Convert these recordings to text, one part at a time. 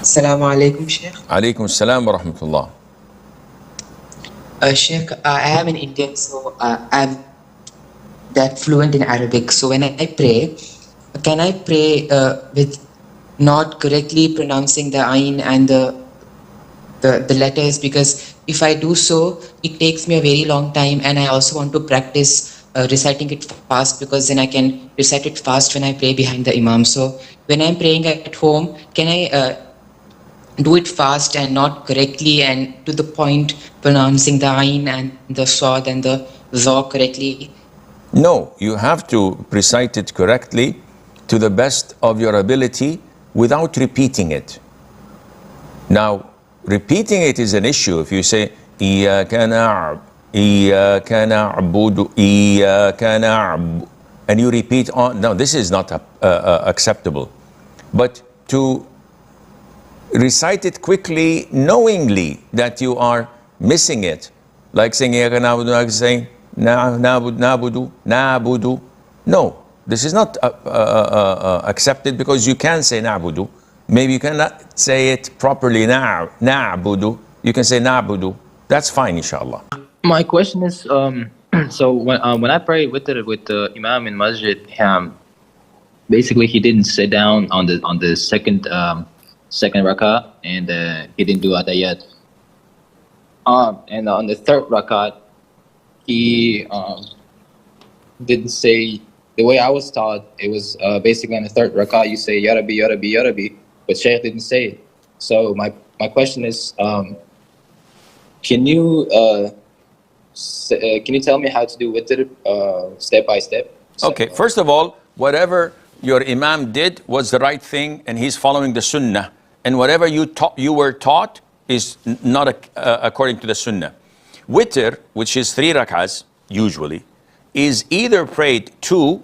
Assalamu alaikum, Sheikh. Alaikum assalam wa rahmatullah. Sheikh, I am an Indian, so I'm that fluent in Arabic. So when I pray, can I pray with not correctly pronouncing the ayn and the letters? Because if I do so, it takes me a very long time, and I also want to practice reciting it fast, because then I can recite it fast when I pray behind the imam. So when I'm praying at home, can I do it fast and not correctly and to the point, pronouncing the ayn and the sad and the za correctly? No, you have to recite it correctly to the best of your ability without repeating it. Now, repeating it is an issue. If you say, إِيَّاكَ نَعْبُدُ إِيَّاكَ نَعْبُدُ, and you repeat on, no, this is not acceptable. But to recite it quickly, knowingly that you are missing it, like saying إِيَّاكَ نَعْبُدُ, like saying نَعْبُدُ. No, this is not accepted, because you can say نَعْبُدُ. Maybe you cannot say it properly, na'budu. You can say na'budu. That's fine, inshallah. My question is, so when I pray with the imam in masjid, basically he didn't sit down on the second rak'ah, and he didn't do adayat. And on the third rak'ah, he didn't say, the way I was taught, it was basically on the third rak'ah you say Ya Rabbi, Ya Rabbi, Ya Rabbi, but Shaykh didn't say it. So my question is, can you tell me how to do Witr step by step? Okay, first of all, whatever your imam did was the right thing, and he's following the Sunnah. And whatever you were taught is not according to the Sunnah. Witr, which is 3 rak'ahs usually, is either prayed 2,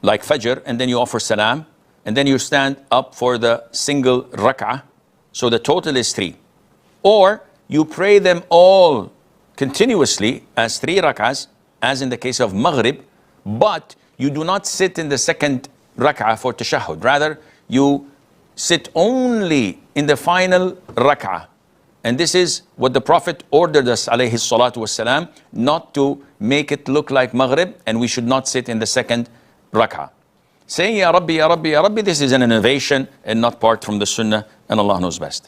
like Fajr, and then you offer salam, and then you stand up for the single rak'ah, so the total is 3. Or you pray them all continuously as 3 rak'ahs, as in the case of Maghrib, but you do not sit in the second rak'ah for tashahhud. Rather, you sit only in the final rak'ah. And this is what the Prophet ordered us, alayhi salatu wassalam, not to make it look like Maghrib, and we should not sit in the second rak'ah. Saying Ya Rabbi, Ya Rabbi, Ya Rabbi, this is an innovation and not part from the Sunnah, and Allah knows best.